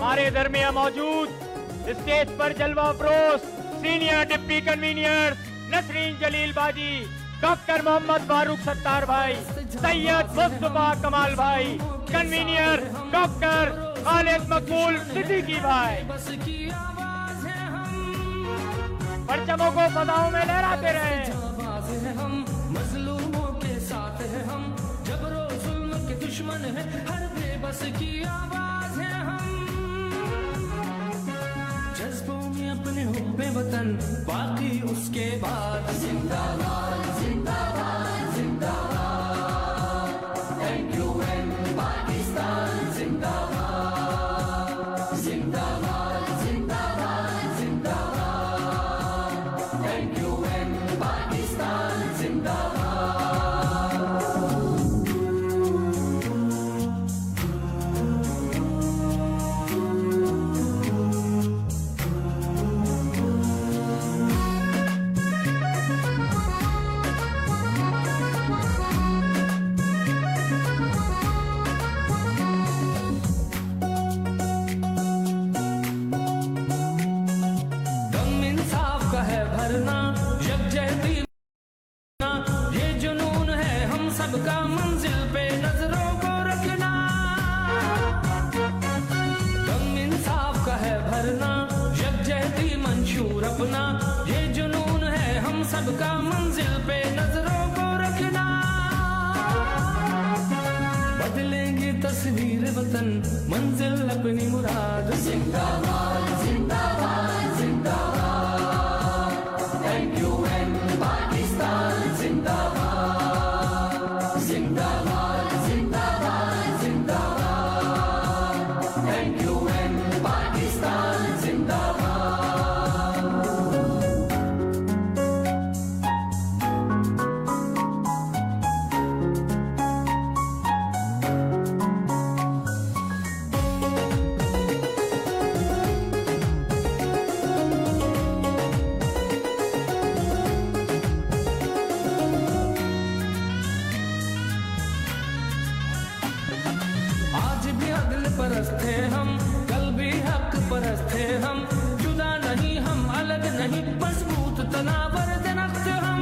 हमारे दरमियां मौजूद स्टेज पर जलवा अफरोज senior deputy convener Nasreen Jalil बाजी, डॉक्टर मोहम्मद फारूक सत्तार भाई, सैयद मुस्तफा कमाल भाई, कन्वीनियर डॉक्टर खालिद मकबूल सिद्दीकी भाई। परचमों को फदाओं में लहराते रहे। हम मजलूमों के साथ है, हम जबरो जुल्म के दुश्मन है, हर बेबस की आवाज है हम। जज्बों में अपने हुब्बे वतन, बाकी उसके बाद जिंदाबाद जिंदाबाद जिंदाबाद, एनयूएन पाकिस्तान जिंदाबाद जिंदाबाद जिंदाबाद जिंदाबाद, एनयूएन पाकिस्तान जिंदाबाद। भरना यकजहती, ये जुनून है हम सबका, मंजिल पे नजरों को रखना। गम इंसाफ का है भरना, यकजहती मंशूर अपना, ये जुनून है हम सबका, मंजिल पे नजरों को रखना। बदलेंगे तस्वीर वतन, मंजिल अपनी मुराद। जिंदाबाद जिंदाबाद जिंदाबाद, एनयूएन पाकिस्तान जिंदाबाद जिंदाबाद जिंदाबाद जिंदाबाद, एनयूएन पाकिस्तान जिंदाबाद। परस्त थे हम, कल भी हक परस्त थे हम, जुदा नहीं हम अलग नहीं, मजबूत तनावर दरख्त हम।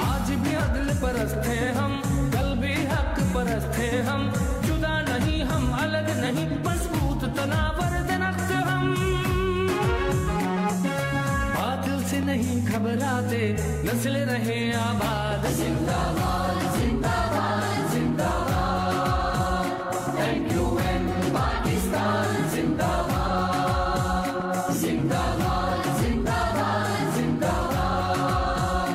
आज भी अदल परस्त थे हम, कल भी हक परस्त थे हम, जुदा नहीं हम अलग नहीं, मजबूत तनावर दरख्त हम। बातिल से नहीं घबराते, नस्ल रहे आबाद। जिंदाबाद जिंदाबाद जिंदाबाद, एनयूएन पाकिस्तान जिंदाबाद जिंदाबाद जिंदाबाद जिंदाबाद,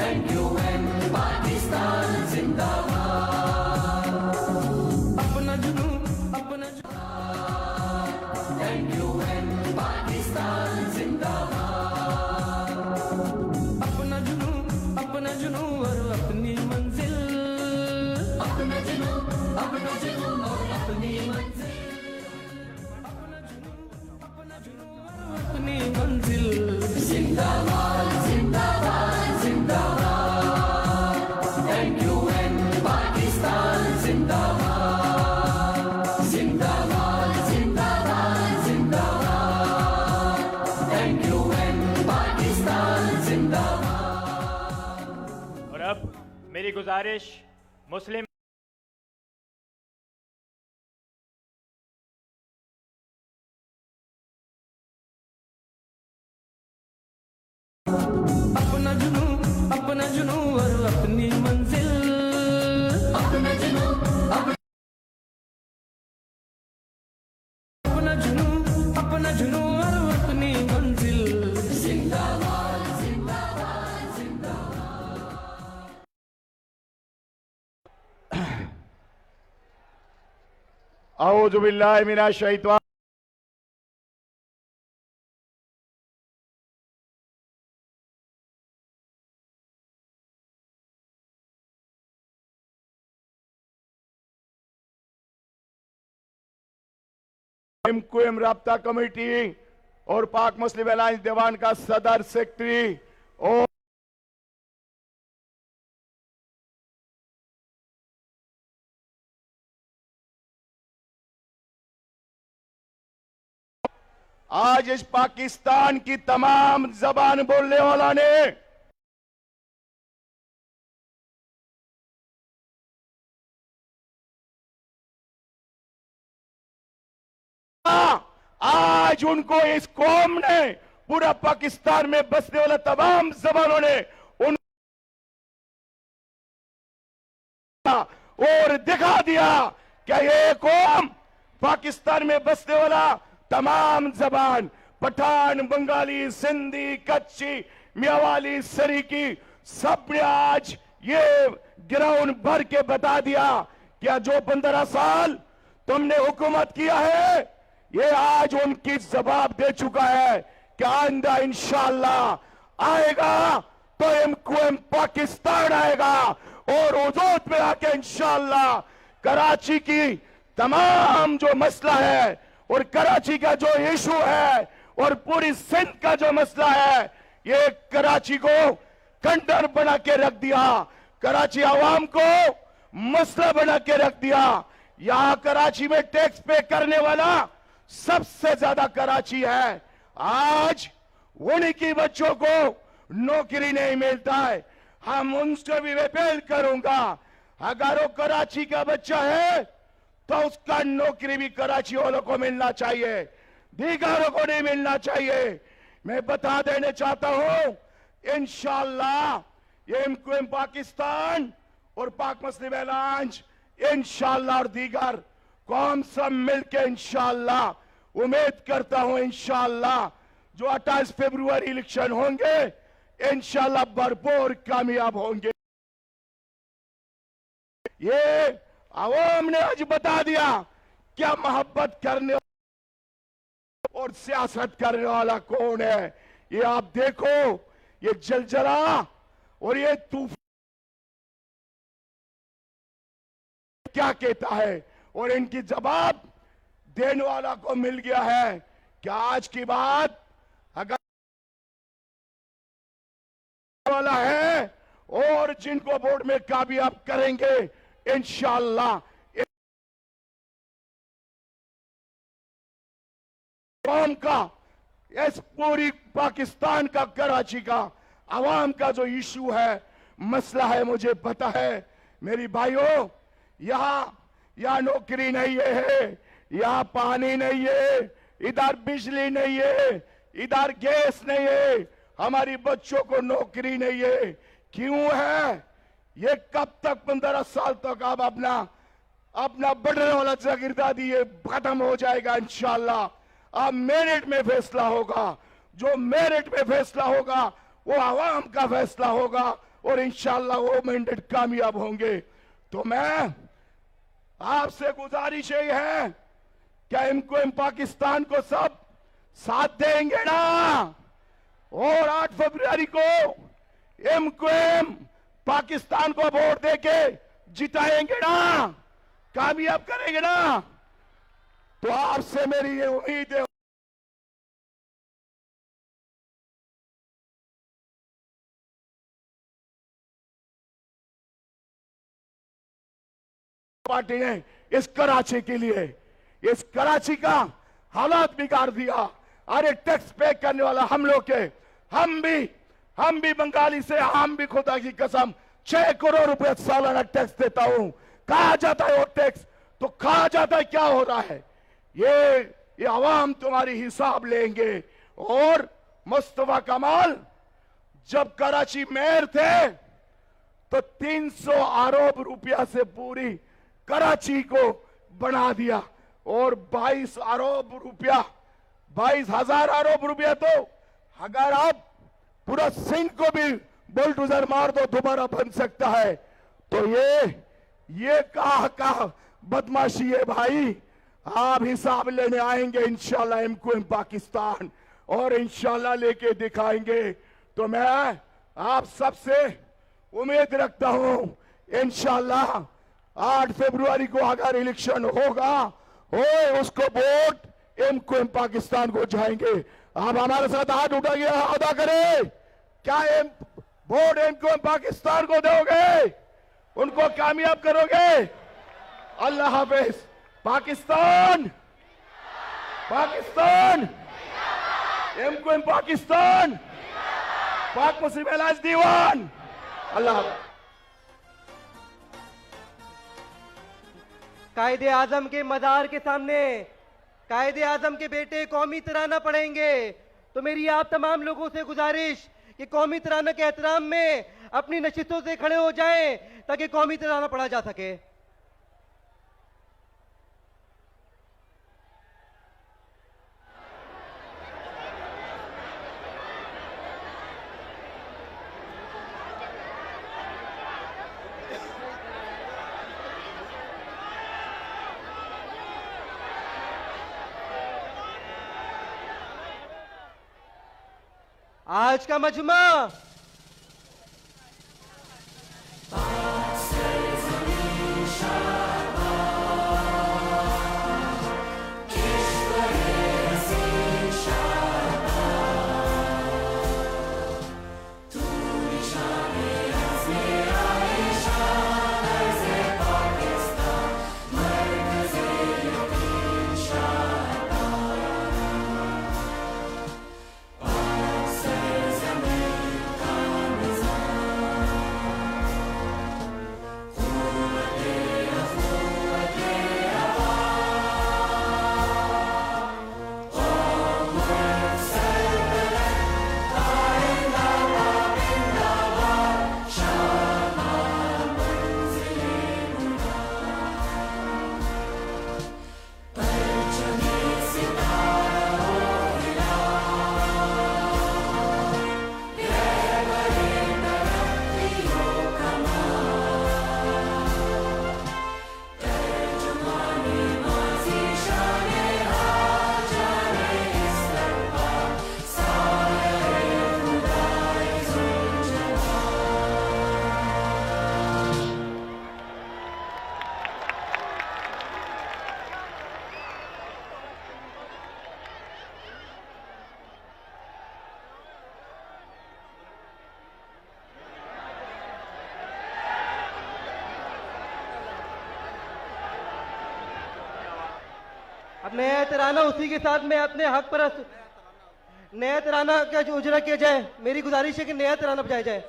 एनयूएन पाकिस्तान जिंदाबाद। अपना जुनून एनयूएन पाकिस्तान जिंदाबाद। अपना जुनून और अपनी मंजिल, अपना जुनून और अपनी मंजिल, अपना जुनून और अपनी मंजिल। जिंदाबाद जिंदाबाद जिंदाबाद, एनयूएन पाकिस्तान जिंदाबाद जिंदाबाद जिंदाबाद जिंदाबाद, एनयूएन पाकिस्तान जिंदाबाद। और अब मेरी गुजारिश मुस्लिम अपना जुनून और अपनी मंजिल, अपना जुनून और अपनी मंजिल। जिंदाबाद जिंदाबाद जिंदाबाद। औज़ु बिल्लाहि मिनश शैतानिर क्यूएम राब्ता कमेटी और पाक मुस्लिम अलायंस दीवान का सदर सेक्रेटरी और आज इस पाकिस्तान की तमाम जबान बोलने वाला ने आज उनको इस कौम ने, पूरा पाकिस्तान में बसने वाला तमाम जबानों ने उन और दिखा दिया कि ये कौम, पाकिस्तान में बसने वाला तमाम जबान, पठान, बंगाली, सिंधी, कच्ची, मियावाली, सरीकी, सबने आज ये ग्राउंड भर के बता दिया कि जो 15 साल तुमने हुकूमत किया है, ये आज उनकी जवाब दे चुका है कि आइंदा इंशाअल्लाह आएगा तो एमक्यूएम पाकिस्तान आएगा और हुजूर में आके इंशाअल्लाह कराची की तमाम जो मसला है और कराची का जो इशू है और पूरी सिंध का जो मसला है, ये कराची को खंडर बना के रख दिया, कराची आवाम को मसला बना के रख दिया। यहां कराची में टैक्स पे करने वाला सबसे ज्यादा कराची है। आज उन्हीं की बच्चों को नौकरी नहीं मिलता है। हम उनसे भी अपील करूंगा, अगर वो कराची का बच्चा है तो उसका नौकरी भी कराची वालों को मिलना चाहिए, दीगरों को नहीं मिलना चाहिए। मैं बता देने चाहता हूं, इंशाअल्लाह ये एमक्यूएम पाकिस्तान और पाक मुस्लिम अलायंस इंशाअल्लाह और दीगर कौम सब मिलकर इंशाअल्लाह उम्मीद करता हूं इंशाअल्लाह जो 28 फरवरी इलेक्शन होंगे इंशाअल्लाह भरपूर कामयाब होंगे। ये आवाम ने आज बता दिया क्या मोहब्बत करने और सियासत करने वाला कौन है। ये आप देखो, ये जलजला और ये तूफान क्या कहता है और इनकी जवाब देने वाला को मिल गया है कि आज की बात अगर वाला है और जिनको वोट में कामयाब करेंगे इंशाअल्लाह कौम का, इस पूरी पाकिस्तान का, कराची का आवाम का जो इशू है, मसला है, मुझे पता है। मेरी भाइयों, यहाँ नौकरी नहीं है, यहाँ पानी नहीं है, इधर बिजली नहीं है, इधर गैस नहीं है, हमारी बच्चों को नौकरी नहीं है। क्यों है? ये कब तक 15 साल तक अब अपना बढ़ने वाला जागीरदारी ये खत्म हो जाएगा इंशाअल्लाह। अब मेरिट में फैसला होगा, जो मेरिट में फैसला होगा वो आवाम का फैसला होगा और इंशाअल्लाह वो मैंडेट कामयाब होंगे। तो मैं आपसे गुजारिश यही है, क्या एमक्यूएम पाकिस्तान को सब साथ देंगे ना? और 8 फरवरी को एमक्यूएम पाकिस्तान को वोट देके जिताएंगे ना, कामयाब करेंगे ना? तो आपसे मेरी ये उम्मीद है पार्टी ने इस कराची के लिए, इस कराची का हालात बिगाड़ दिया। अरे टैक्स पे करने वाला हम लोग के, हम भी बंगाली से, हम भी खुदा की कसम 6 करोड़ रुपए सालाना टैक्स देता हूं। कहा जाता है वो टैक्स, तो कहा जाता है क्या हो रहा है? ये आवाम तुम्हारी हिसाब लेंगे। और मुस्तफा कमाल जब कराची मेयर थे तो 300 अरब रुपया से पूरी कराची को बना दिया और 22 अरब रुपया, 22,000 अरब रुपया, तो अगर आप पूरा सिंध को भी बुलडोजर मार दो दोबारा बन सकता है। तो ये कहा बदमाशी है भाई। आप हिसाब लेने आएंगे इंशाल्लाह एमक्यूएम पाकिस्तान और इंशाल्लाह लेके दिखाएंगे। तो मैं आप सबसे उम्मीद रखता हूं इंशाल्लाह 8 फरवरी को अगर इलेक्शन होगा उसको वोट एमक्यूएम पाकिस्तान को जाएंगे। आप हमारे साथ हाथ उठाइए, अदा करें। क्या वोट एमक्यूएम पाकिस्तान को दोगे? उनको कामयाब करोगे? अल्लाह हाफिज। पाकिस्तान, पाकिस्तान। MQM पाकिस्तान, पाक मुस्लिम अलायंस दीवान। अल्लाह। कायदे आजम के मज़ार के सामने कायदे आजम के बेटे कौमी तराना पढ़ेंगे, तो मेरी आप तमाम लोगों से गुजारिश कि कौमी तराना के एहतराम में अपनी नशिस्तों से खड़े हो जाएं ताकि कौमी तराना पढ़ा जा सके। आज का मजमा अब नया तराना उसी के साथ में अपने हक पर नया तराना का जो उजरा किया जाए। मेरी गुजारिश है कि नया तराना बजाया जाए।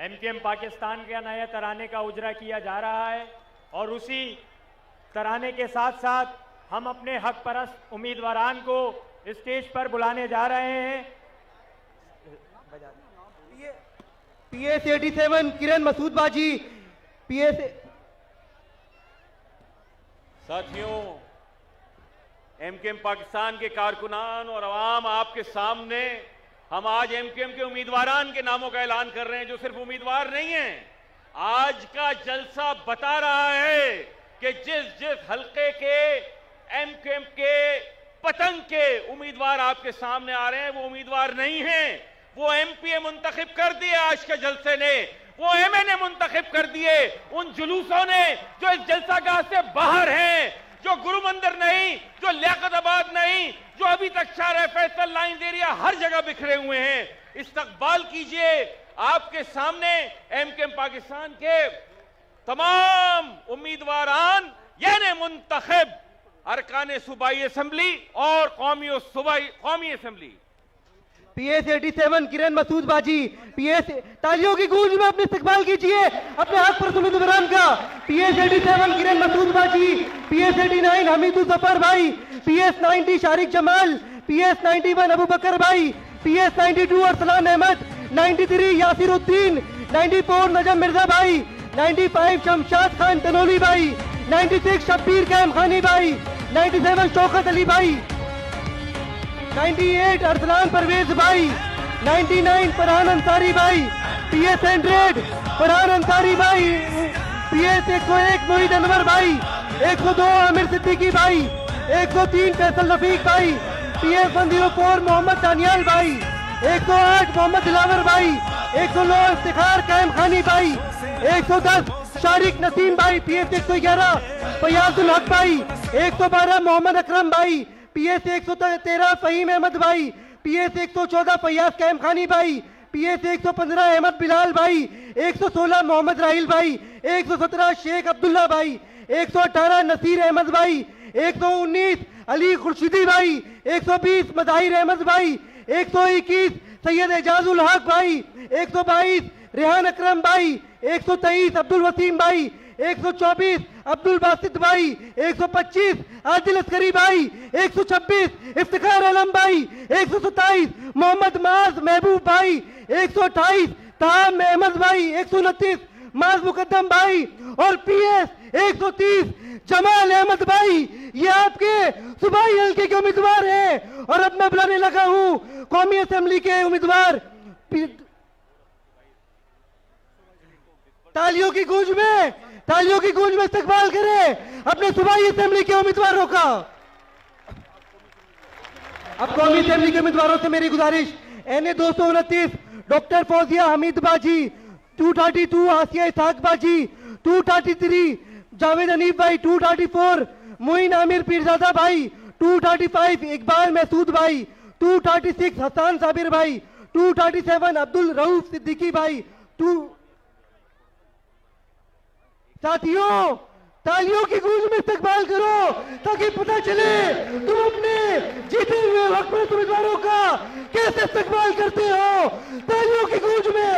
MQM पाकिस्तान के नए तराने का उजरा किया जा रहा है और उसी तराने के साथ साथ हम अपने हक परस्त उम्मीदवारान को स्टेज पर बुलाने जा रहे हैं। PS 87 किरण मसूद बाजी। PS साथियों, MQM पाकिस्तान के कारकुनान और अवाम, आपके सामने हम आज MQM के उम्मीदवारान के नामों का ऐलान कर रहे हैं, जो सिर्फ उम्मीदवार नहीं हैं। आज का जलसा बता रहा है कि जिस जिस हलके के MQM के पतंग के उम्मीदवार आपके सामने आ रहे हैं, वो उम्मीदवार नहीं हैं, वो MPA मुंतखब कर दिए। आज के जलसे ने वो MNA मुंतखब कर दिए। उन जुलूसों ने जो इस जलसागाह से बाहर हैं, जो गुरु मंदिर नहीं, जो लियाकताबाद नहीं, जो अभी तक शाह फैसल लाइन एरिया हर जगह बिखरे हुए हैं, इस्तकबाल कीजिए। आपके सामने MQM पाकिस्तान के तमाम उम्मीदवारान यानी मुंतखब अरकान सूबाई असेंबली और कौमी असेंबली। PS 87 किरण मसूद बाजी। PS तालियों की गूंज में अपने इस्तकबाल कीजिए अपने हक पर उम्मीदवारान का। PS 87 किरण मसूद बाजी। PS 89 हमीदुल जफर भाई। PS 90 शारिक जमाल। PS 91 अबू बकर भाई। PS 92 अरसलान अहमद। 93 यासिर उद्दीन। 94 नजम मिर्जा भाई। 95 शमशाद खान तनोली भाई। 96 शब्बीर कैम खानी भाई। 97 शौकत अली भाई। 98 अरसलान परवेज भाई। 99 फरहान अंसारी भाई। PS 100 फरहान अंसारी भाई। PS 101 मोहित अनवर भाई। 102 आमिर सिद्दीकी भाई। 103 फैसल रफीक भाई। PS 104 मोहम्मद दानियाल भाई। 108 मोहम्मद दिलावर भाई। 109 इफ्तिखार कायम खानी भाई। 110 शारिक नसीम भाई। PS 111 फयाजुल हक भाई। 112 मोहम्मद अकरम भाई। PS 113 फहीम अहमद भाई। PS 114 फयाज कैम खानी भाई। PS 115 अहमद बिलाल भाई, 116 मोहम्मद राहिल भाई, 117 शेख अब्दुल्ला भाई, 118 नसीर अहमद भाई, 119 अली खुर्शीदी भाई, 120 मज़ाहिर अहमद भाई, 121 सैयद एजाजुल हक भाई, 122 रेहान अकरम भाई, 123 अब्दुल वसीम भाई, 124 अब्दुल बासित भाई, 125 आदिल अस्करी भाई, 126 इफ्तिखार आलम भाई, 127 मोहम्मद माज महबूब भाई, 128 ताम अहमद भाई, 129 माज मुकद्दम भाई और PS 130 जमाल अहमद भाई। ये आपके सूबाई हल्के के उम्मीदवार हैं और अब मैं बुलाने लगा हूं कौमी असेंबली के उम्मीदवार। तालियों की गूंज में इस्तकबाल करें अपने सूबाई असेंबली के उम्मीदवारों का। अब कौमी असेंबली के उम्मीदवारों से मेरी गुजारिश, NA 229 डॉक्टर फौजिया हमीद बाजी, 232 आसिया इसाक बाजी, 233 जावेद हनीफ भाई, 234 मोइन आमिर पीरजादा भाई, 235 इकबाल महसूद भाई, 236 हसन साबिर भाई, 237 अब्दुल रऊफ सिद्दीकी भाई। साथियों, तालियों की गूंज में इस्तकबाल करो ताकि पता चले तुम अपने जीते हुए वक्त उम्मीदवारों का कैसे इस्तकबाल करते हो। तालियों की गूंज में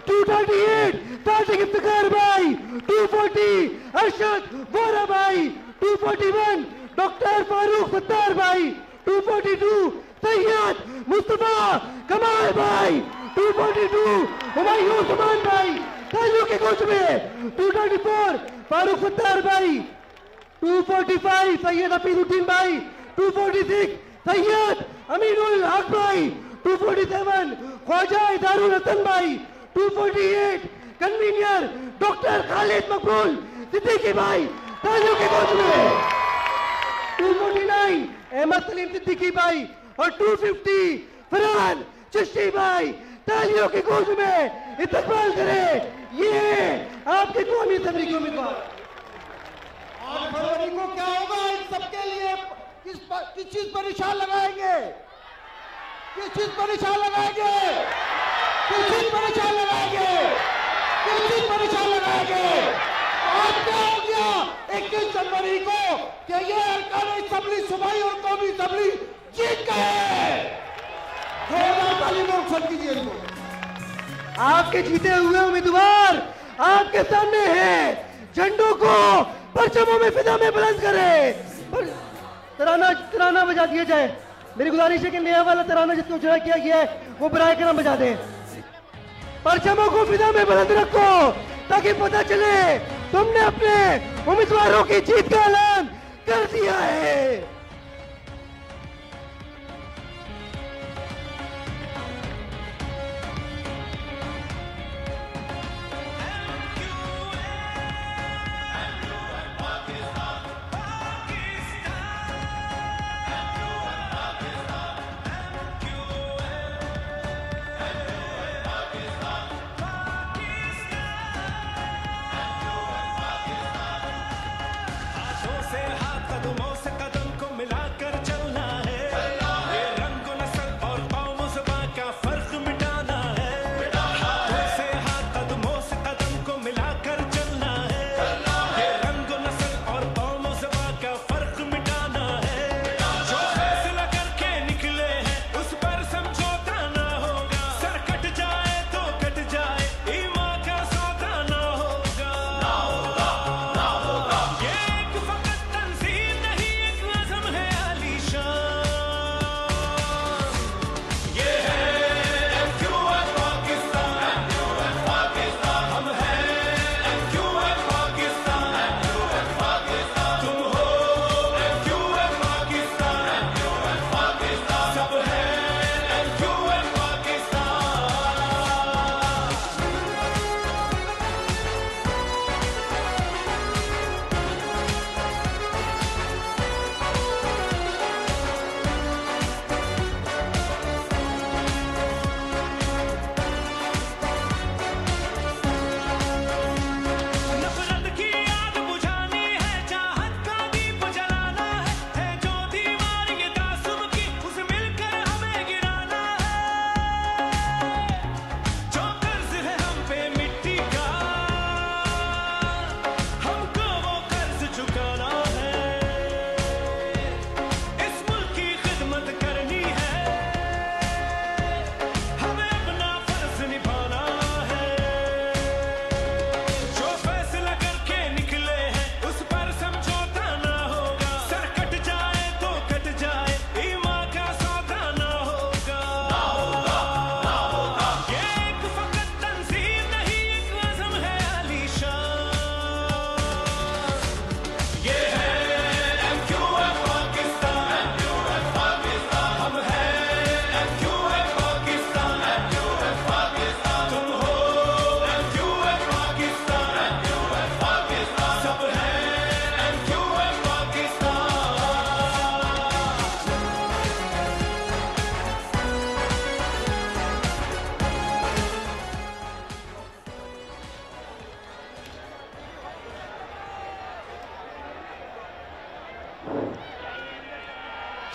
238 तासिक इफ्तिखार भाई, 240 अरशद वोरा भाई, 241 डॉक्टर फारूक सत्तार भाई, 242 सैयद मुस्तफा कमाल भाई, 242 हुमायूं उस्मान भाई। तालियों के गूंज में 234 फारूक सत्तार भाई, 245 सैयद हफीजुद्दीन भाई, 246 सैयद अमीनुल हक भाई, 247 ख्वाजा इदारुल हसन भाई, 248 कन्वीनियर डॉक्टर खालिद मकबूल सिद्दीकी भाई। तालियों के गूंज में 249 अहमद सलीम सिद्दीकी भाई और 250 फरहान चिश्ती भाई। तालियों की गूंज में इस्तकबाल करें ये आपके कौमी असेंबली के उम्मीदवार। 8 फरवरी को क्या होगा इन सबके लिए? किस चीज पर निशान लगाएंगे? किस चीज पर निशान लगाएंगे? किस चीज पर निशान लगाएंगे? किस चीज पर निशान लगाएंगे? आज क्या हो गया 21 जनवरी को कि ये अरकान असेंबली सूबाई और कौमी असेंबली जीत गए। ताली में रुखसत कीजिए इनको। आपके जीते हुए उम्मीदवार आपके सामने हैं। झंडों को परचमों में फिजा में बुलंद करें। तराना बजा दिया जाए। मेरी गुजारिश है कि नया वाला तराना जिसको उजागर किया गया है वो बराए करम बजा दें। परचमों को फिजा में बुलंद रखो ताकि पता चले तुमने अपने उम्मीदवारों की जीत का ऐलान कर दिया है। कदमों से कदम को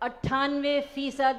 98%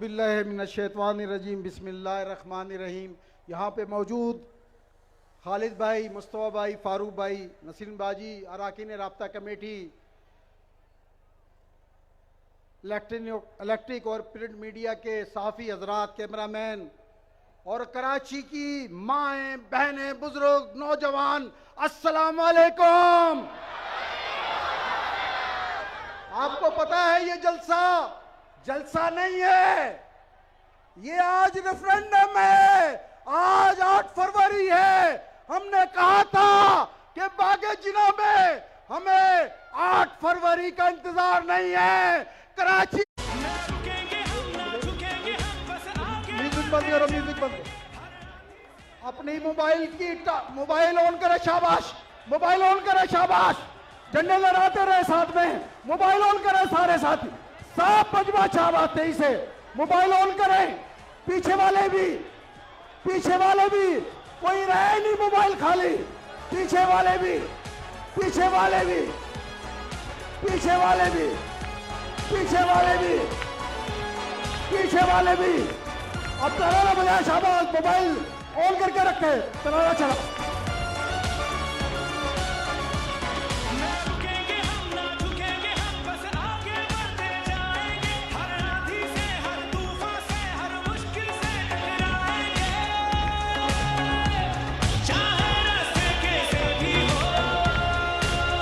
बिल्लाहि मिनश शैतानिर रजीम, बिस्मिल्लाहिर रहमानिर रहीम। यहाँ पे मौजूद खालिद भाई, मुस्तफा भाई, फारूक भाई, नसीम बाजी, अरकान राब्ता कमेटी, इलेक्ट्रिक और प्रिंट मीडिया के सहाफ़ी हजरात, कैमरामैन और कराची की माएँ, बहनें, बुजुर्ग, नौजवान, अस्सलाम वालेकुम। आपको पता है ये जलसा नहीं है, ये आज रेफरेंडम है। आज 8 फरवरी है। हमने कहा था कि बागे जिना में हमें 8 फरवरी का इंतजार नहीं है। कराची म्यूजिक बंद करो, म्यूजिक बंद करो। अपनी मोबाइल ऑन करे, शाबाश। मोबाइल ऑन करे, शाबाश। झंडे लहराते रहे साथ में, मोबाइल ऑन करे सारे साथी। साफ मजमा, शाबाश। तेजी से मोबाइल ऑन करें। पीछे वाले भी, कोई रहे नहीं मोबाइल खाली। पीछे वाले भी, अब तराना बजाय, शाबाश। मोबाइल ऑन करके रखे, तराना चला।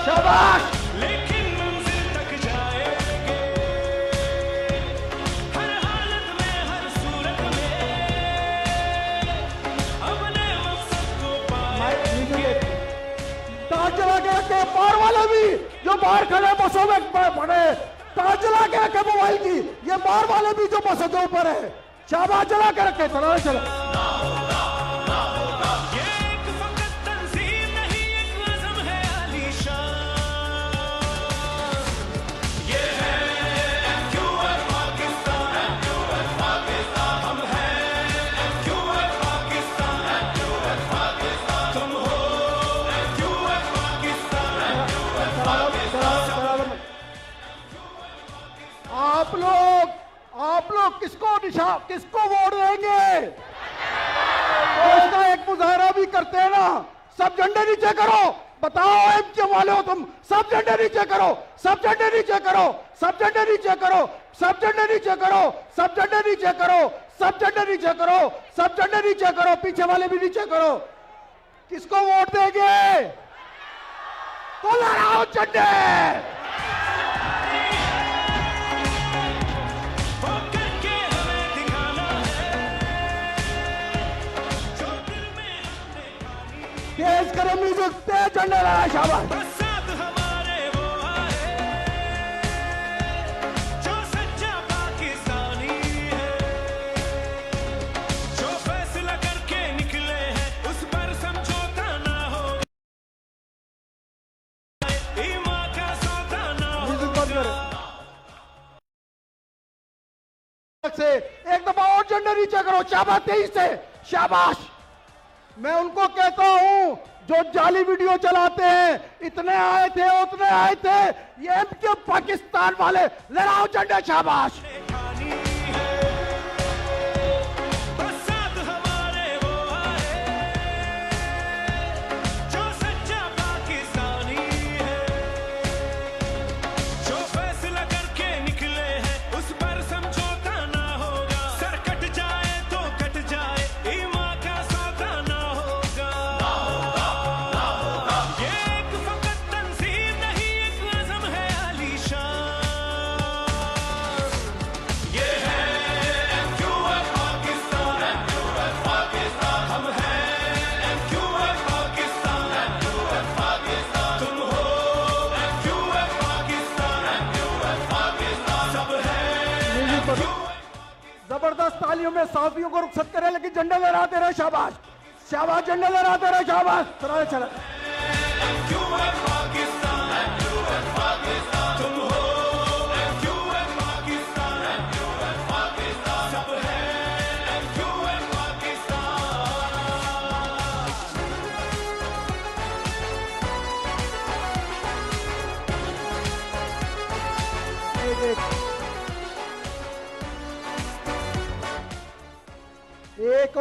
शाबाश। लेकिन मंजिल तक जाएंगे, हर हालत में, हर सूरत में, अपने मकसद को पाएंगे। ताज जला के रखे, बाहर वाले भी जो बाहर खड़े बसों में पड़े, ताज जला के रखे मोबाइल की। ये बाहर वाले भी जो बसों के ऊपर है, शाबाश, जला के रखे। चला चला। आप लोग किसको वोट देंगे? तो इसका एक मुजाहरा भी करते हैं ना। सब झंडे नीचे करो। बताओ एमके वाले हो तुम, सब झंडे नीचे करो, सब झंडे नीचे करो, सब झंडे नीचे करो, सब झंडे नीचे करो, सब झंडे नीचे करो, सब झंडे नीचे करो, सब झंडे नीचे करो। पीछे वाले भी नीचे करो। किसको वोट देंगे? तो लहराओ झंडे। तेज करो म्यूजिक, तेज झंडे लहरा, शाबाश। साथ हमारे वो आए जो सच्चा पाकिस्तानी है, जो फैसला करके निकले हैं उस पर समझौता ना हो, ईमान का सौदा ना हो। म्यूजिक बंद करो। से एक दफा और झंडे नीचे करो, शाबाश। तेज से, शाबाश। मैं उनको कहता हूं जो जाली वीडियो चलाते हैं, इतने आए थे, उतने आए थे, ये एमके पाकिस्तान वाले, लहराओ झंडे, शाबाश। जबरदस्त तालियों में साफियों को रुखसत करे, लेकिन झंडे लहराते रहे, शाबाश। शाबाश, झंडे लहराते रहे, शाबाश। चला चला।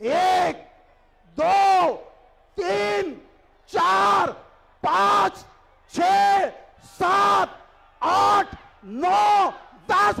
1 2 3 4 5 6 7 8 9 10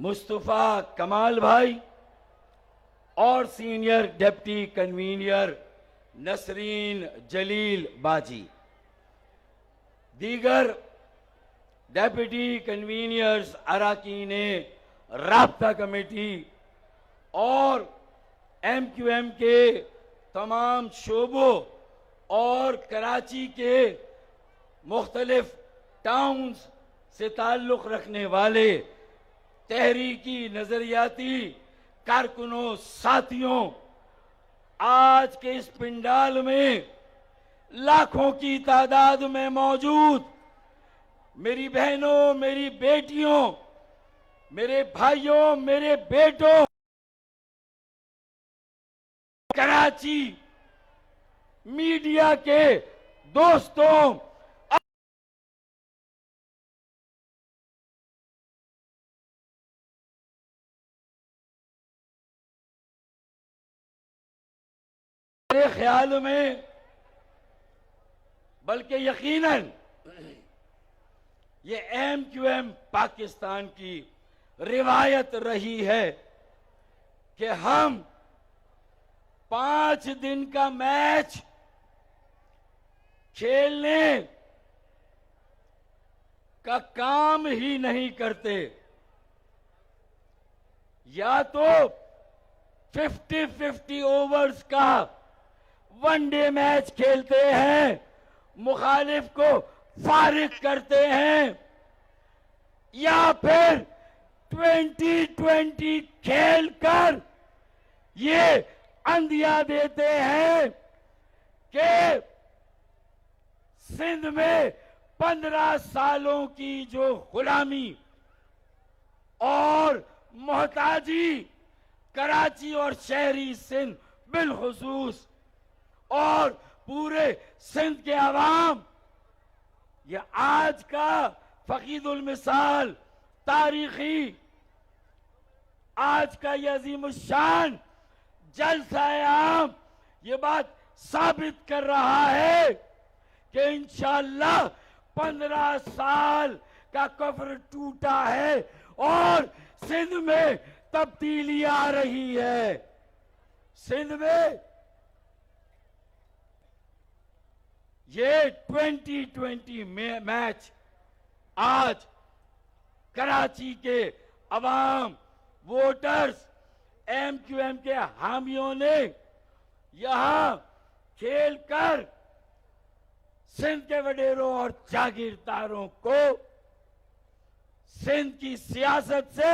मुस्तफा कमाल भाई और senior deputy convener Nasreen Jalil बाजी, दीगर डेप्यूटी कन्वीनर्स अरकान राब्ता कमेटी और MQM के तमाम शोबों और कराची के मुख्तलिफ टाउन्स से ताल्लुक़ रखने वाले तहरीकी नजरियाती कारकुनों साथियों, आज के इस पंडाल में लाखों की तादाद में मौजूद मेरी बहनों, मेरी बेटियों, मेरे भाइयों, मेरे बेटों, कराची मीडिया के दोस्तों, मेरे ख्याल में बल्कि यकीनन ये MQM पाकिस्तान की रिवायत रही है कि हम 5 दिन का मैच खेलने का काम ही नहीं करते, या तो 50-50 ओवर्स का वनडे मैच खेलते हैं, मुखालिफ को फारिग करते हैं, या फिर 2020 खेलकर ये अंदिया देते हैं कि सिंध में 15 सालों की जो गुलामी और मोहताजी कराची और शहरी सिंध बिलखुसूस और पूरे सिंध के अवाम, ये आज का फकीदुल मिसाल तारीखी, आज का ये अजीमुशान जलसा-ए आम ये बात साबित कर रहा है कि इंशाअल्लाह 15 साल का कफ्र टूटा है और सिंध में तब्दीली आ रही है। सिंध में ये 2020 मैच आज कराची के अवाम, वोटर्स, MQM के हामियों ने यहां खेलकर सिंध के वडेरों और जागीरदारों को सिंध की सियासत से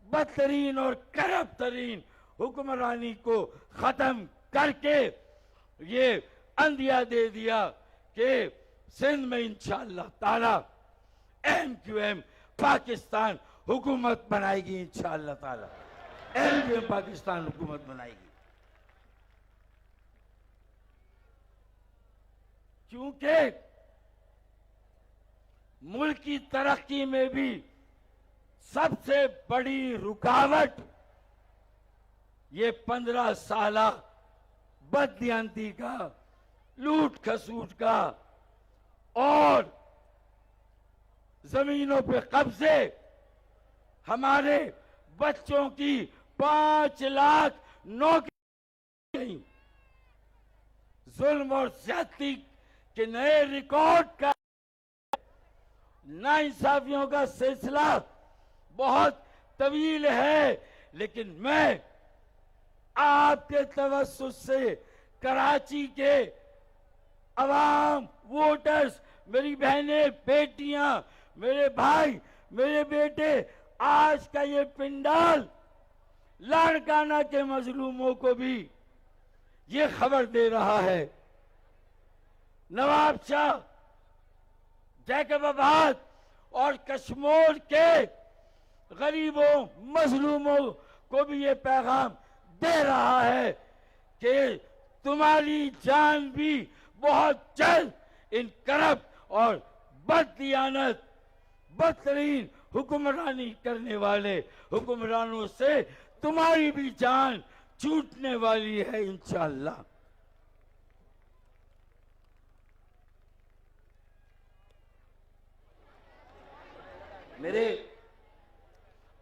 बदतरीन और करप्ट तरीन हुक्मरानी को खत्म करके ये अंदिया दे दिया कि सिंध में इंशाअल्लाह ताला MQM पाकिस्तान हुकूमत बनाएगी। इंशाअल्लाह ताला MQM पाकिस्तान हुकूमत बनाएगी, क्योंकि मुल्क की तरक्की में भी सबसे बड़ी रुकावट ये 15 साला बददियांती का, लूट खसूट का और जमीनों पे कब्जे, हमारे बच्चों की 5 लाख नौकरी, जुल्म और ज्यादती के नए रिकॉर्ड का, नाइंसाफियों का सिलसिला बहुत तवील है, लेकिन मैं आपके तवस्सुस से कराची के अवाम, वोटर्स, मेरी बहनें, बेटियां, मेरे भाई, मेरे बेटे, आज का ये पिंडाल लाड़काना के मजलूमों को भी ये खबर दे रहा है। नवाब शाह, जैकबाबाद और कश्मीर के गरीबों, मजलूमों को भी ये पैगाम दे रहा है कि तुम्हारी जान भी बहुत जल्द इन करप्ट और बददियानत, बदतरीन हुक्मरानी करने वाले हुक्मरानों से तुम्हारी भी जान छूटने वाली है इंशाअल्लाह। मेरे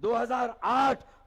2008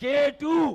K2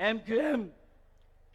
MQM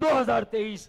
2023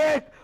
1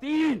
3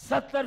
70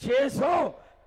600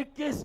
21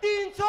300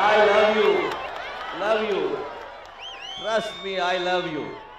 I love you, love you, trust me, I love you،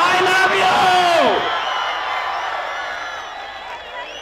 I love you،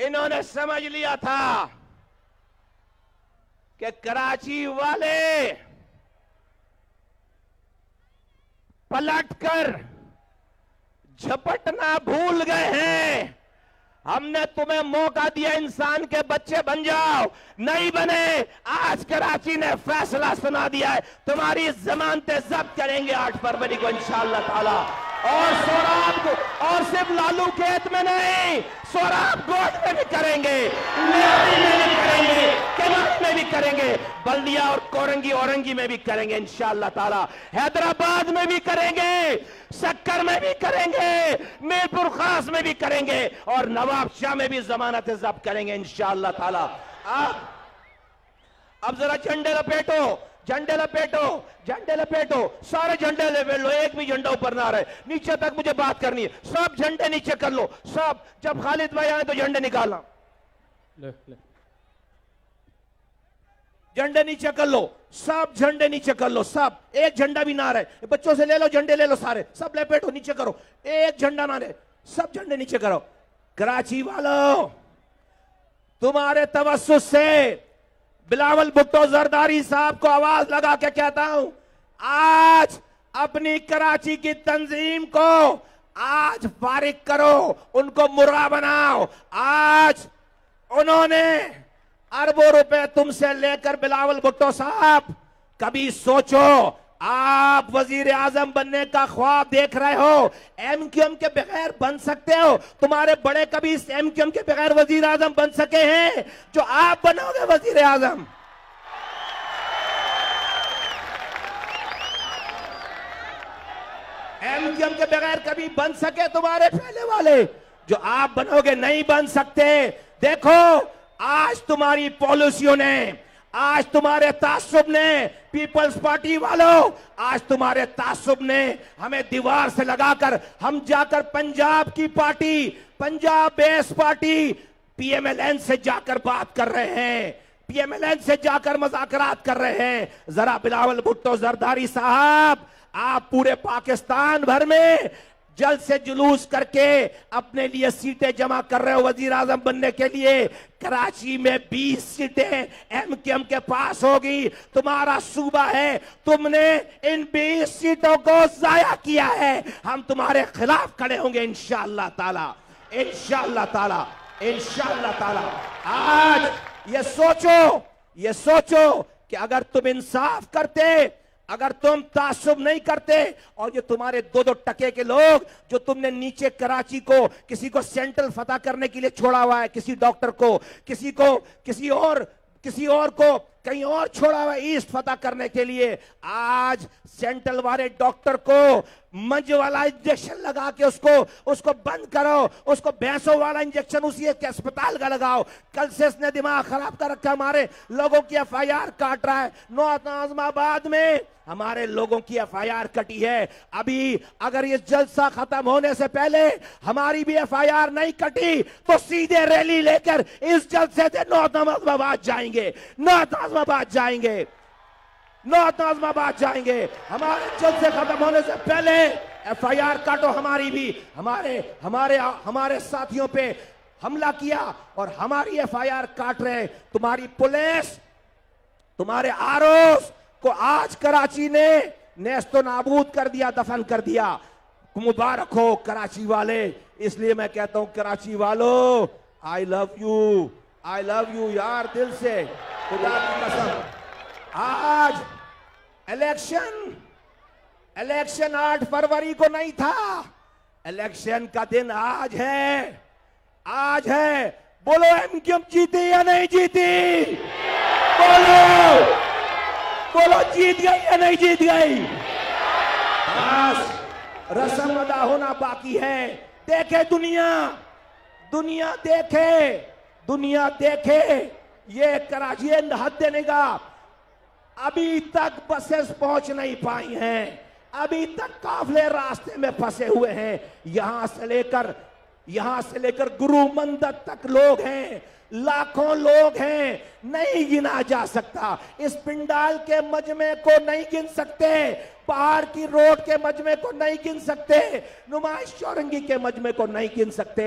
इन्होंने समझ लिया था कि कराची वाले पलटकर झपटना भूल गए हैं। हमने तुम्हें मौका दिया, इंसान के बच्चे बन जाओ, नहीं बने। आज कराची ने फैसला सुना दिया है, तुम्हारी जमानतें जब्त करेंगे 8 फरवरी को इंशाअल्लाह ताला। और सोराब को, और सिर्फ लालू खेत में नहीं, सोराब गोट में भी करेंगे, लेवरी में भी करेंगे, केमारी में भी करेंगे, बल्दिया और कोरंगी औरंगी में भी करेंगे इंशाअल्लाह ताला, हैदराबाद में भी करेंगे, सक्कर में भी करेंगे, मीरपुर खास में भी करेंगे, और नवाब शाह में भी जमानत जब्त करेंगे इंशाअल्लाह ताला। अब जरा झंडे लपेटो, झंडे लपेटो, झंडे लपेटो, सारे झंडे लपेट लो, एक भी झंडा ऊपर ना रहे। नीचे तक मुझे बात करनी है, सब झंडे नीचे कर लो, सब। जब खालिद भाई आए तो झंडे निकालना, झंडे नीचे कर लो, सब झंडे नीचे कर लो, सब। एक झंडा भी ना रहे, बच्चों से ले लो झंडे, ले लो सारे, सब लपेटो, नीचे करो, एक झंडा ना रहे, सब झंडे नीचे करो। कराची वालों, तुम्हारे तवस्सुस से बिलावल भुट्टो जरदारी साहब को आवाज लगा के कहता हूं, आज अपनी कराची की तंजीम को आज फारिग करो, उनको मुर्गा बनाओ। आज उन्होंने अरबों रुपए तुमसे लेकर, बिलावल भुट्टो साहब, कभी सोचो आप वजीर आजम बनने का ख्वाब देख रहे हो, एमक्यूएम के बगैर बन सकते हो? तुम्हारे बड़े कभी एमक्यूएम के बगैर वजीर आजम बन सके हैं जो आप बनोगे वजीर आजम? एमक्यूएम के बगैर कभी बन सके तुम्हारे पहले वाले जो आप बनोगे? नहीं बन सकते। देखो आज तुम्हारी पॉलिसियों ने, आज तुम्हारे तासुब ने, पीपल्स पार्टी वालों, आज तुम्हारे तासुब ने हमें दीवार से लगाकर, हम जाकर पंजाब की party, Punjab base party PMLN से जाकर बात कर रहे हैं, पीएमएलएन से जाकर मुज़ाकरात कर रहे हैं। जरा बिलावल भुट्टो जरदारी साहब, आप पूरे पाकिस्तान भर में जल्द से जुलूस करके अपने लिए सीटें जमा कर रहे हो वजीर आजम बनने के लिए। कराची में 20 सीटें एमक्यूएम के पास होगी, तुम्हारा सूबा है, तुमने इन 20 सीटों को जाया किया है। हम तुम्हारे खिलाफ खड़े होंगे इंशाअल्लाह ताला, इंशाअल्लाह ताला, इंशाअल्लाह ताला। आज ये सोचो कि अगर तुम इंसाफ करते, अगर तुम तासुब नहीं करते, और ये तुम्हारे 2-2 टके के लोग जो तुमने नीचे कराची को, किसी को सेंट्रल फतह करने के लिए छोड़ा हुआ है, किसी डॉक्टर को, किसी और को कहीं और छोड़ा हुआ है ईस्ट फतह करने के लिए, आज सेंट्रल वाले डॉक्टर को मंज वाला इंजेक्शन लगा के उसको बंद करो, उसको भैंसों वाला इंजेक्शन उसी के अस्पताल का लगाओ। कल से इसने दिमाग खराब कर रखा, हमारे लोगों की एफआईआर काट रहा है। नॉर्थ आजमाबाद में हमारे लोगों की एफआईआर कटी है। अभी अगर ये जलसा खत्म होने से पहले हमारी भी एफआईआर नहीं कटी तो सीधे रैली लेकर इस जलसे से नॉर्थ आजमाबाद जाएंगे, नॉर्थ आजमाबाद जाएंगे, नॉर्थ आजमाबाद जाएंगे। हमारे जलसे खत्म होने से पहले एफआईआर काटो हमारी भी। हमारे साथियों पे हमला किया और हमारी एफआईआर काट रहे तुम्हारी पुलिस, तुम्हारे आरोस को आज कराची ने नेस्तो नाबूद कर दिया, दफन कर दिया। मुबारक हो कराची वाले। इसलिए मैं कहता हूं कराची वालों, आई लव यू यार, दिल से, खुदा की कसम। आज इलेक्शन 8 फरवरी को नहीं था, इलेक्शन का दिन आज है, आज है। बोलो एमक्यूएम जीती या नहीं जीती? बोलो जीत गई या नहीं जीत गई? बस रस्म अदा होना बाकी है। देखे दुनिया देखे ये कराची हद देने का। अभी तक बसेस पहुंच नहीं पाई हैं, अभी तक काफले रास्ते में फंसे हुए हैं। यहां से लेकर गुरु मंदिर तक लोग हैं, लाखों लोग हैं, नहीं गिना जा सकता। इस पिंडाल के मजमे को नहीं गिन सकते, पहाड़ की रोड के मजमे को नहीं गिन सकते, नुमाइश चौरंगी के मजमे को नहीं गिन सकते।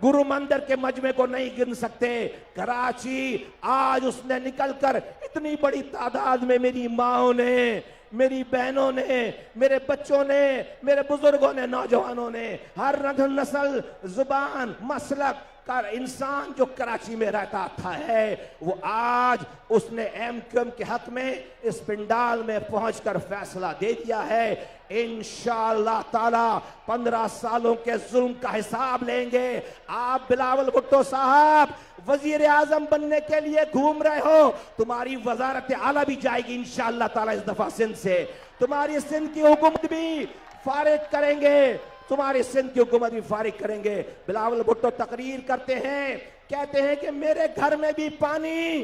गुरु मंदिर के मजमे को नहीं गिन सकते। कराची आज उसने निकल कर इतनी बड़ी तादाद में मेरी माओं ने, मेरी बहनों ने, मेरे बच्चों ने, मेरे बुजुर्गों ने, नौजवानों ने, हर नस्ल, जुबान, मसलक का इंसान जो कराची में रहता था है, वो आज उसने एमक्यूएम के हक में इस पिंडाल में पहुंचकर फैसला दे दिया है। इंशाअल्लाह ताला 15 सालों के जुल्म का हिसाब लेंगे। आप बिलावल भुट्टो साहब वजीर आजम बनने के लिए घूम रहे हो, तुम्हारी वजारत आला भी जाएगी इंशाअल्लाह ताला इस दफा सिंध से। तुम्हारी सिंध की हुकूमत भी फारिग करेंगे, तुम्हारी सिंध की हुकूमत भी फारिग करेंगे। बिलावल भुट्टो तकरीर करते हैं, कहते हैं कि मेरे घर में भी पानी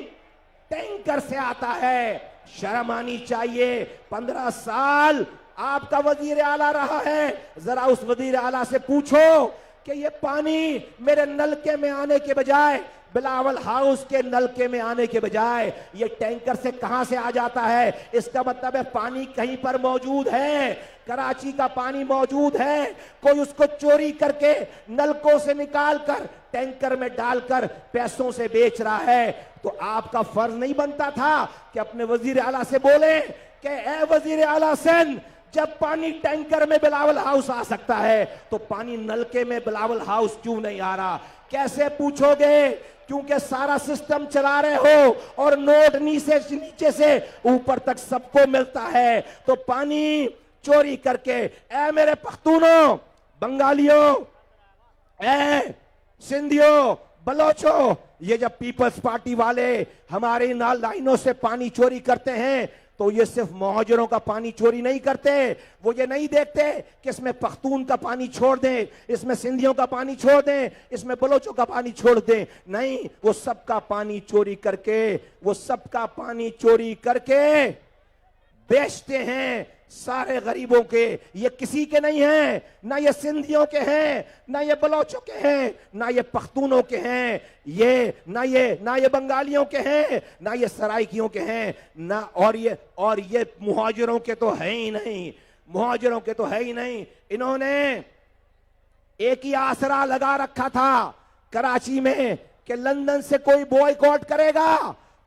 टैंकर से आता है। शर्म आनी चाहिए। 15 साल आपका वजीर आला रहा है, जरा उस वजीर आला से पूछो कि ये पानी मेरे नलके में आने के बजाय, बिलावल हाउस के नलके में आने के बजाय ये टैंकर से कहां से आ जाता है। इसका मतलब है पानी कहीं पर मौजूद है, कराची का पानी मौजूद है, कोई उसको चोरी करके नलकों से निकाल कर टैंकर में डालकर पैसों से बेच रहा है। तो आपका फर्ज नहीं बनता था कि अपने वजीर आला से बोले कि ए वजीर आला सिंध, जब पानी टैंकर में बिलावल हाउस आ सकता है तो पानी नलके में बिलावल हाउस क्यों नहीं आ रहा? कैसे पूछोगे? क्योंकि सारा सिस्टम चला रहे हो और नोट नीचे से ऊपर तक सबको मिलता है। तो पानी चोरी करके, ए मेरे पख्तूनों, बंगालियों, ए सिंधियों, बलोचों, ये जब पीपल्स पार्टी वाले हमारे लाइनों से पानी चोरी करते हैं तो ये सिर्फ मुहाजिरों का पानी चोरी नहीं करते। वो ये नहीं देखते कि इसमें पख्तून का पानी छोड़ दें, इसमें सिंधियों का पानी छोड़ दें, इसमें बलोचों का पानी छोड़ दें। नहीं, वो सबका पानी चोरी करके, वो सबका पानी चोरी करके बेचते हैं सारे गरीबों के। ये किसी के नहीं हैं, ना ये सिंधियों के हैं, ना ये बलोचों के हैं, ना ये पख्तूनों के हैं, ये ना ये बंगालियों के हैं, ना ये सराइकियों के हैं, ना और ये मुहाजिरों के तो है ही नहीं, मुहाजिरों के तो है ही नहीं। इन्होंने एक ही आसरा लगा रखा था कराची में कि लंदन से कोई बॉयकॉट करेगा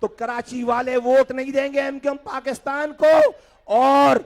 तो कराची वाले वोट नहीं देंगे एमक्यूएम पाकिस्तान को और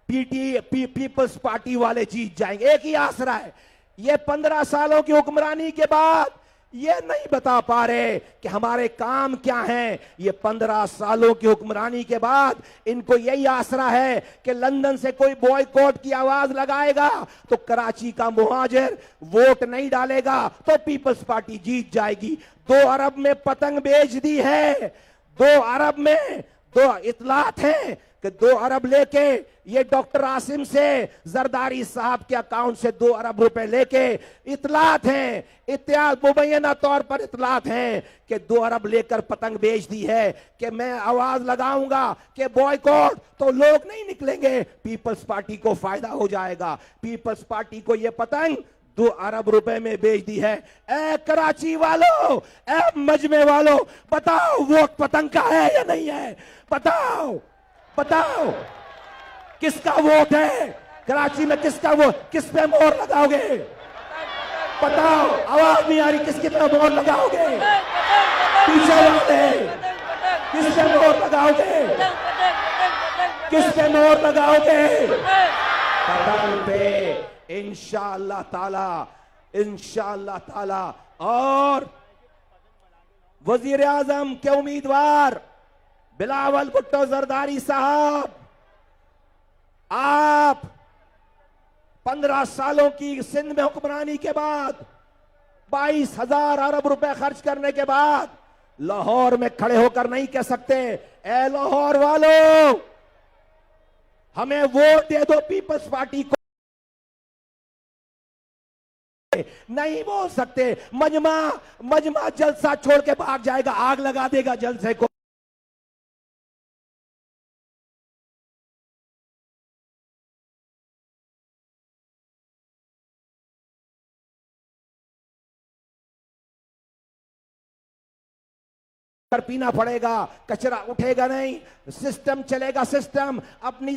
पीपल्स पार्टी वाले जीत जाएंगे। एक ही आसरा है। ये 15 सालों की हुक्मरानी के बाद ये नहीं बता पा रहे कि हमारे काम क्या हैं। ये 15 सालों की हुक्मरानी के बाद इनको यही आसरा है कि लंदन से कोई बॉयकॉट की आवाज लगाएगा तो कराची का मुहाजिर वोट नहीं डालेगा तो पीपल्स पार्टी जीत जाएगी। 2 अरब में पतंग बेच दी है। 2 अरब में 2 इतलात हैं कि 2 अरब लेके ये डॉक्टर आसिम से जरदारी साहब के अकाउंट से 2 अरब रुपए लेके इतलात हैं, इत्याद मुबैना तौर पर इतलात हैं कि 2 अरब लेकर पतंग बेच दी है कि मैं आवाज लगाऊंगा कि बॉयकॉट तो लोग नहीं निकलेंगे, पीपल्स पार्टी को फायदा हो जाएगा। पीपल्स पार्टी को ये पतंग 2 अरब रुपए में बेच दी है। ए कराची वालों, ए मजमे वालों, बताओ वोट पतंग का है या नहीं है? बताओ बताओ किसका वोट है कराची में? किसका वोट? किस पे मोहर लगाओगे? बताओ, आवाज नहीं आ रही। किसके पे मोहर लगाओगे? पीछे वाले किस पे मोहर लगाओगे? किस पे मोहर लगाओगे? पतंग पे इंशाअल्लाह ताला, इंशाअल्लाह ताला। और वजीर आजम के उम्मीदवार बिलावल भुट्टो जरदारी साहब, आप 15 सालों की सिंध में हुक्मरानी के बाद 22,000 अरब रुपए खर्च करने के बाद लाहौर में खड़े होकर नहीं कह सकते ए लाहौर वालों हमें वोट दे दो पीपल्स पार्टी को। नहीं बोल सकते। मजमा जलसा छोड़ के भाग जाएगा, आग लगा देगा जलसे को। पीना पड़ेगा, कचरा उठेगा नहीं, सिस्टम चलेगा। सिस्टम अपनी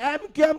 MQM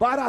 12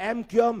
MQM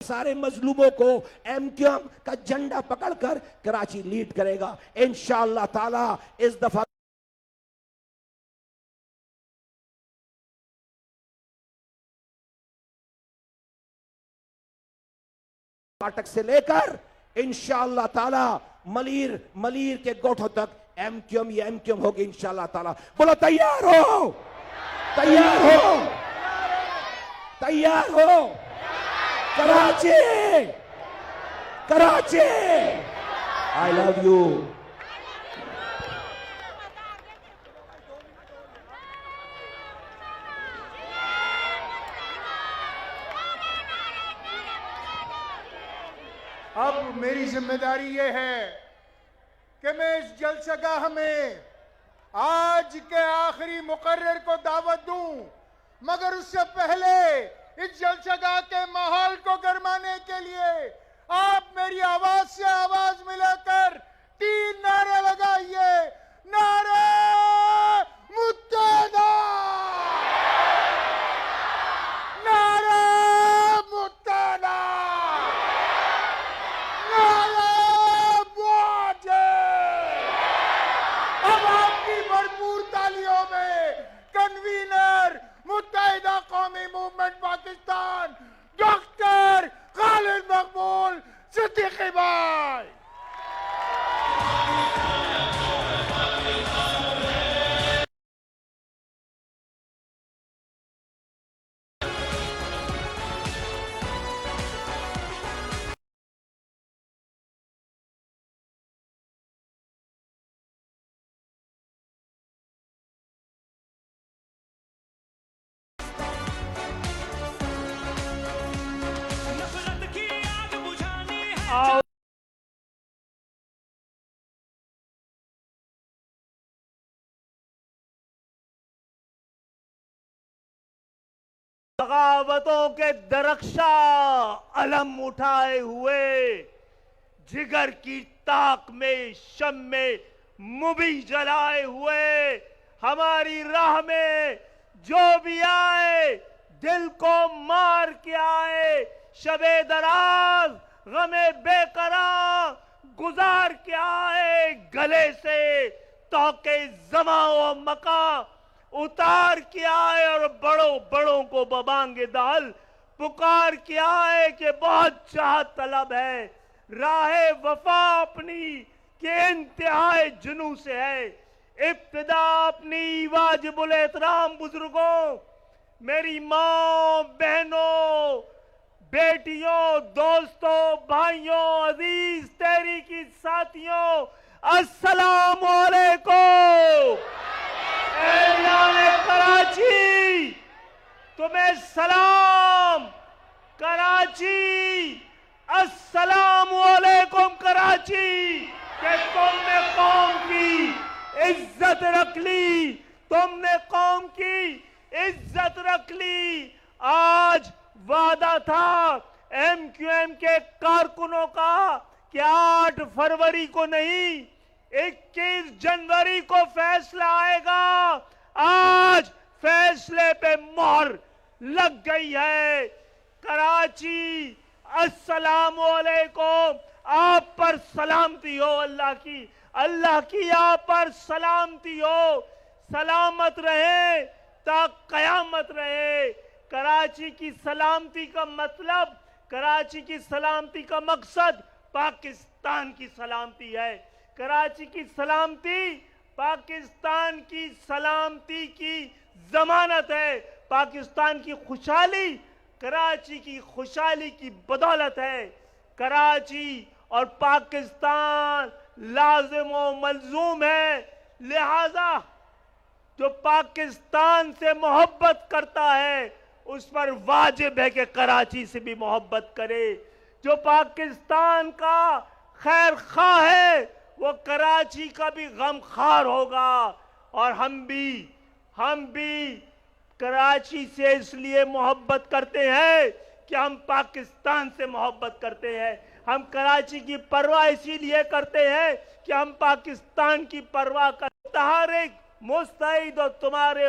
सारे मजलूमों को एमक्यूएम का झंडा पकड़कर कराची लीड करेगा इंशाअल्लाह ताला। इस दफा फाटक से लेकर इंशाअल्लाह ताला मलीर के गोठों तक एमक्यूएम ये एमक्यूएम होगी इंशाअल्लाह ताला। बोलो तैयार हो, तैयार हो, तैयार हो। Karachi, Karachi, I love you. अब मेरी जिम्मेदारी ये है कि मैं इस जलसगाह में आज के आखिरी मुकर्रर को दावत दूं, मगर उससे पहले इस जलसगाह के माहौल को गरमाने के लिए आप मेरी आवाज से आवाज मिलाकर 3 नारे लगाइए। नारे मुत्तहदा, नारे मुत्तहदा, नारे मुआजिर। अब आपकी भरपूर तालियों में कन्वीनर मुत्तहिदा कौमी मूवमेंट पाकिस्तान डॉक्टर खालिद मकबूल सिद्दीकी भाई। बगावतों के दरख्शा अलम उठाए हुए, जिगर की ताक में शम्मे मुबी जलाए हुए, हमारी राह में जो भी आए दिल को मार के आए, शबे दराज गमे बेकरार गुजार के आए, गले से तौके ज़मा व मका उतार के आए और बड़ों बड़ों को बबांगे दाल पुकार के आए कि बहुत चाह तलब है, राहे वफा अपनी के इंतहाए जुनू से है। इब्तिदा अपनी वाजिबुल एहतराम बुजुर्गों, मेरी माँ, बहनों, बेटियों, दोस्तों, भाइयों, अजीज तहरीक की साथियों, अस्सलाम वालेकुम। कराची तुम्हें सलाम, कराची अस्सलाम वालेकुम। कराची कि तुमने कौम की इज्जत रख ली, तुमने कौम की इज्जत रख ली। आज वादा था एमक्यूएम के कारकुनों का कि 8 फरवरी को नहीं 21 जनवरी को फैसला आएगा। आज फैसले पे मोहर लग गई है। कराची अस्सलाम वालेकुम, आप पर सलामती हो, अल्लाह की आप पर सलामती हो। सलामत रहे ता कयामत रहे। कराची की सलामती का मतलब, कराची की सलामती का मकसद पाकिस्तान की सलामती है। कराची की सलामती पाकिस्तान की सलामती की जमानत है। पाकिस्तान की खुशहाली कराची की खुशहाली की बदौलत है। कराची और पाकिस्तान लाजिम और मलजूम है, लिहाजा जो पाकिस्तान से मोहब्बत करता है उस पर वाजिब है कि कराची से भी मोहब्बत करे। जो पाकिस्तान का खैर खा है वो कराची का भी गमखार होगा। और हम भी कराची से इसलिए मोहब्बत करते हैं कि हम पाकिस्तान से मोहब्बत करते हैं। हम कराची की परवाह इसीलिए करते हैं कि हम पाकिस्तान की परवाह कर तहारिक मुस्तैद और तुम्हारे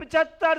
75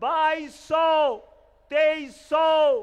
2200 2300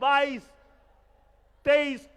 22-23